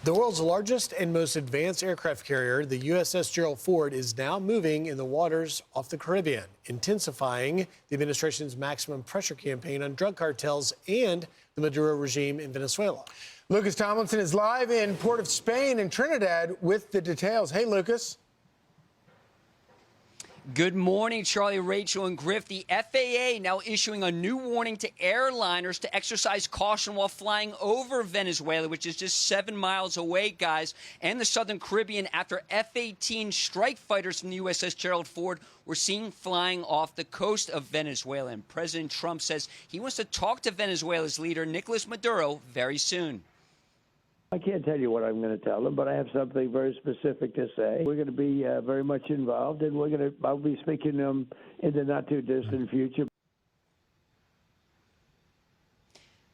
The world's largest and most advanced aircraft carrier, the USS Gerald Ford, is now moving in the waters off the Caribbean, intensifying the administration's maximum pressure campaign on drug cartels and the Maduro regime in Venezuela. Lucas Tomlinson is live in Port of Spain in Trinidad with the details. Hey, Lucas. Good morning, Charlie, Rachel, and Griff. The FAA now issuing a new warning to airliners to exercise caution while flying over Venezuela, which is just 7 miles away, guys, and the southern Caribbean after F-18 strike fighters from the USS Gerald Ford were seen flying off the coast of Venezuela. And President Trump says he wants to talk to Venezuela's leader, Nicolas Maduro, very soon. I can't tell you what I'm going to tell them, but I have something very specific to say. We're going to be very much involved, and I'll be speaking to them in the not-too-distant future.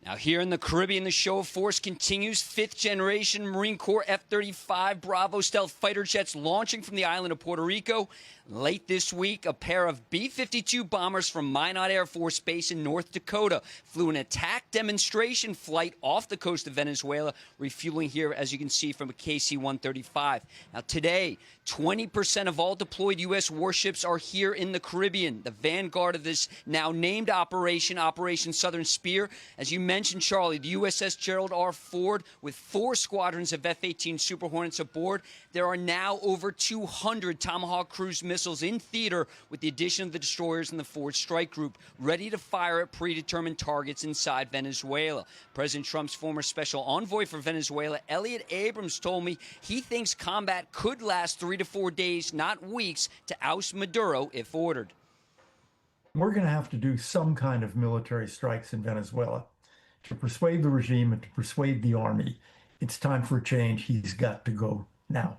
Now, here in the Caribbean, the show of force continues. Fifth-generation Marine Corps F-35 Bravo stealth fighter jets launching from the island of Puerto Rico. Late this week, a pair of B-52 bombers from Minot Air Force Base in North Dakota flew an attack demonstration flight off the coast of Venezuela, refueling here, as you can see, from a KC-135. Now, today, 20% of all deployed U.S. warships are here in the Caribbean. The vanguard of this now named operation, Operation Southern Spear, as you mentioned, Charlie, the USS Gerald R. Ford with 4 squadrons of F-18 Super Hornets aboard. There are now over 200 Tomahawk cruise missiles in theater with the addition of the destroyers in the Ford Strike Group, ready to fire at predetermined targets inside Venezuela. President Trump's former special envoy for Venezuela, Elliot Abrams, told me he thinks combat could last 3 to 4 days, not weeks, to oust Maduro if ordered. We're going to have to do some kind of military strikes in Venezuela to persuade the regime and to persuade the army. It's time for a change. He's got to go now.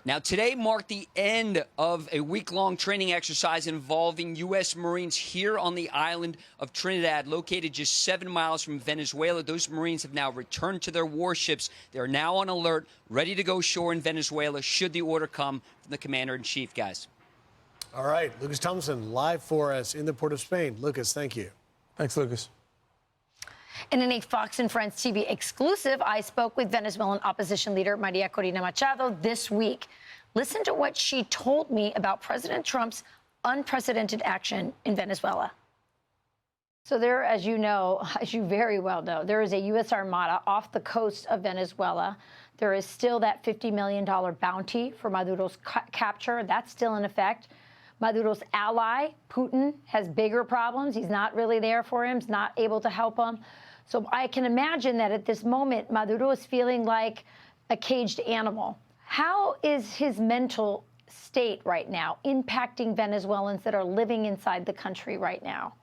Now, today marked the end of a week-long training exercise involving U.S. Marines here on the island of Trinidad, located just 7 miles from Venezuela. Those Marines have now returned to their warships. They are now on alert, ready to go shore in Venezuela should the order come from the commander-in-chief, guys. All right, Lucas Tomlinson live for us in the Port of Spain. Lucas, thank you. Thanks, Lucas. And in a Fox and Friends TV exclusive, I spoke with Venezuelan opposition leader María Corina Machado this week. Listen to what she told me about President Trump's unprecedented action in Venezuela. So there, as you know, as you very well know, there is a U.S. Armada off the coast of Venezuela. There is still that $50 million bounty for Maduro's capture. That's still in effect. Maduro's ally, Putin, has bigger problems. He's not really there for him. He's not able to help him. So I can imagine that at this moment, Maduro is feeling like a caged animal. How is his mental state right now impacting Venezuelans that are living inside the country right now?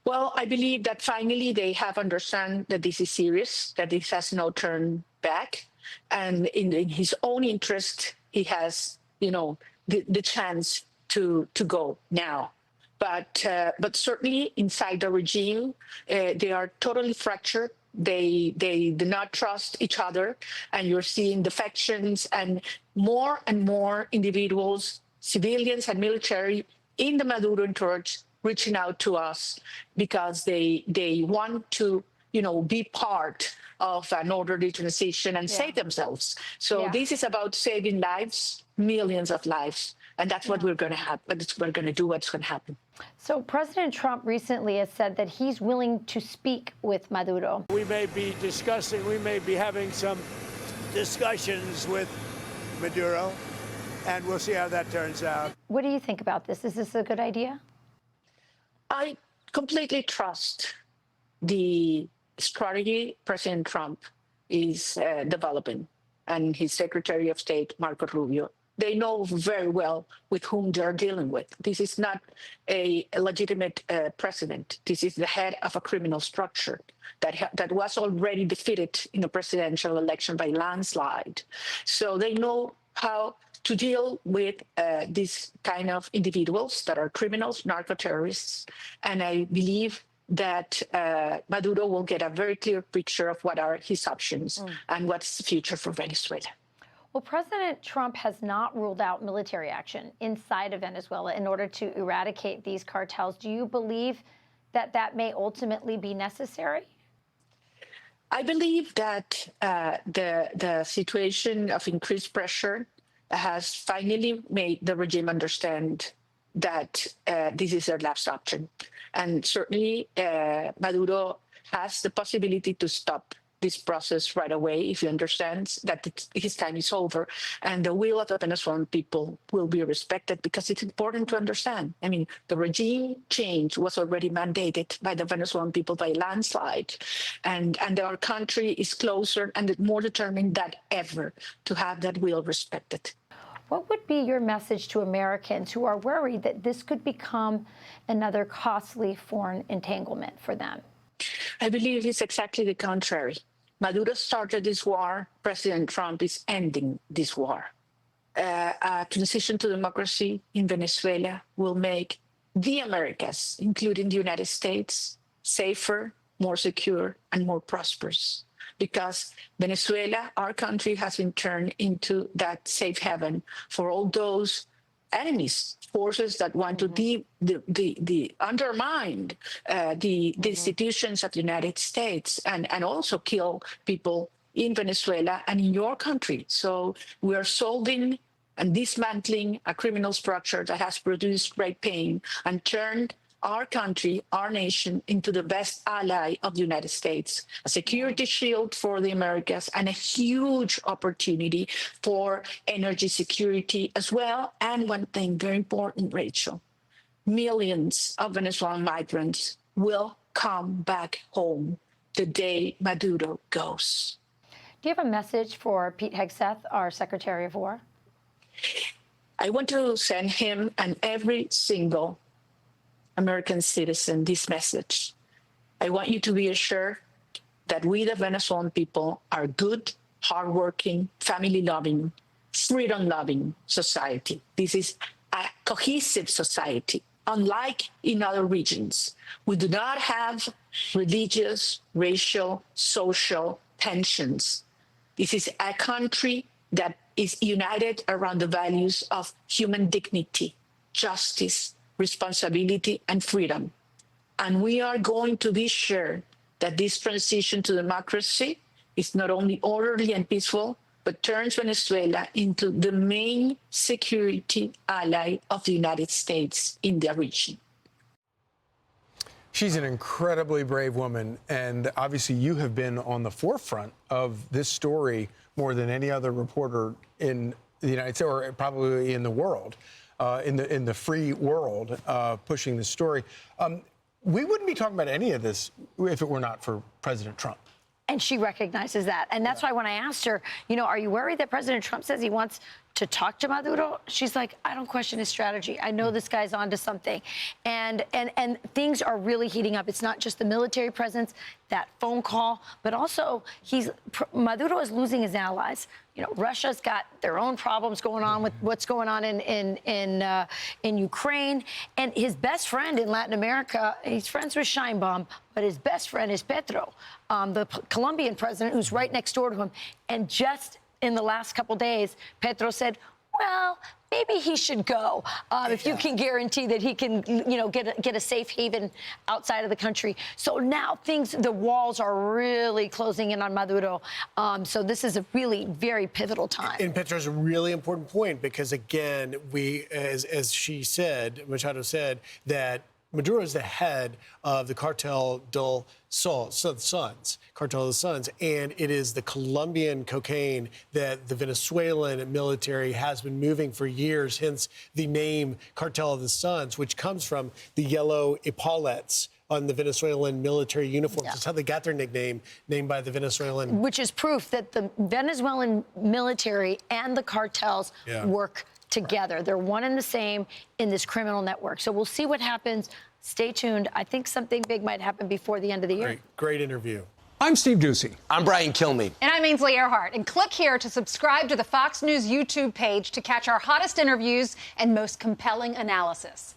Well, I believe that finally they have understand that this is serious, that this has no turn back. And in his own interest, he has, the chance to go now. But certainly inside the regime, they are totally fractured. They do not trust each other, and you're seeing defections and more individuals, civilians and military, in the Maduro entourage reaching out to us because they want to, be part of an orderly transition and save themselves. So this is about saving lives, millions of lives. And that's what we're going to have. We're going to do what's going to happen. So President Trump recently has said that he's willing to speak with Maduro. We may be having some discussions with Maduro, and we'll see how that turns out. What do you think about this? Is this a good idea? I completely trust the strategy President Trump is developing and his Secretary of State, Marco Rubio. They know very well with whom they're dealing with. This is not a legitimate president. This is the head of a criminal structure that was already defeated in a presidential election by landslide. So they know how to deal with these kind of individuals that are criminals, narco-terrorists. And I believe that Maduro will get a very clear picture of what are his options and what's the future for Venezuela. Well, President Trump has not ruled out military action inside of Venezuela in order to eradicate these cartels. Do you believe that that may ultimately be necessary? I believe that the situation of increased pressure has finally made the regime understand that this is their last option. And certainly Maduro has the possibility to stop this process right away if he understands that his time is over, and the will of the Venezuelan people will be respected, because it's important to understand. I mean, the regime change was already mandated by the Venezuelan people by landslide, and our country is closer and more determined than ever to have that will respected. What would be your message to Americans who are worried that this could become another costly foreign entanglement for them? I believe it's exactly the contrary. Maduro started this war. President Trump is ending this war. A transition to democracy in Venezuela will make the Americas, including the United States, safer, more secure, and more prosperous. Because Venezuela, our country, has been turned into that safe haven for all those enemies, forces that want to undermine the institutions of the United States and also kill people in Venezuela and in your country. So we are solving and dismantling a criminal structure that has produced great pain and turned our country, our nation, into the best ally of the United States, a security shield for the Americas, and a huge opportunity for energy security as well. And one thing very important, Rachel, millions of Venezuelan migrants will come back home the day Maduro goes. Do you have a message for Pete Hegseth, our Secretary of War? I want to send him and every single American citizen this message. I want you to be assured that we, the Venezuelan people, are good, hardworking, family-loving, freedom-loving society. This is a cohesive society, unlike in other regions. We do not have religious, racial, social tensions. This is a country that is united around the values of human dignity, justice, responsibility, and freedom. And we are going to be sure that this transition to democracy is not only orderly and peaceful, but turns Venezuela into the main security ally of the United States in the region. She's an incredibly brave woman, and obviously you have been on the forefront of this story more than any other reporter in the United States, or probably in the world. In the free world, pushing this story. We wouldn't be talking about any of this if it were not for President Trump. And she recognizes that. And that's why when I asked her, you know, are you worried that President Trump says he wants to talk to Maduro? She's like, I don't question his strategy. I know this guy's onto something. And things are really heating up. It's not just the military presence, that phone call, but also Maduro is losing his allies. You know, Russia's got their own problems going on with what's going on in Ukraine. And his best friend in Latin America, he's friends with Sheinbaum, but his best friend is Petro, the Colombian president, who's right next door to him. And just in the last couple days, Petro said, well, maybe he should go if you can guarantee that he can, you know, get a safe haven outside of the country. So now the walls are really closing in on Maduro. So this is a really very pivotal time. And Petro's a really important point because, again, as she said, Machado said, that Maduro is the head of the Cartel del Suns, Cartel of the Suns, and it is the Colombian cocaine that the Venezuelan military has been moving for years, hence the name Cartel of the Suns, which comes from the yellow epaulettes on the Venezuelan military uniforms. That's how they got their nickname, named by the Venezuelan. Which is proof that the Venezuelan military and the cartels work together. They're one and the same in this criminal network. So we'll see what happens. Stay tuned. I think something big might happen before the end of the year. Great interview. I'm Steve Ducey. I'm Brian Kilmeade. And I'm Ainsley Earhart. And click here to subscribe to the Fox News YouTube page to catch our hottest interviews and most compelling analysis.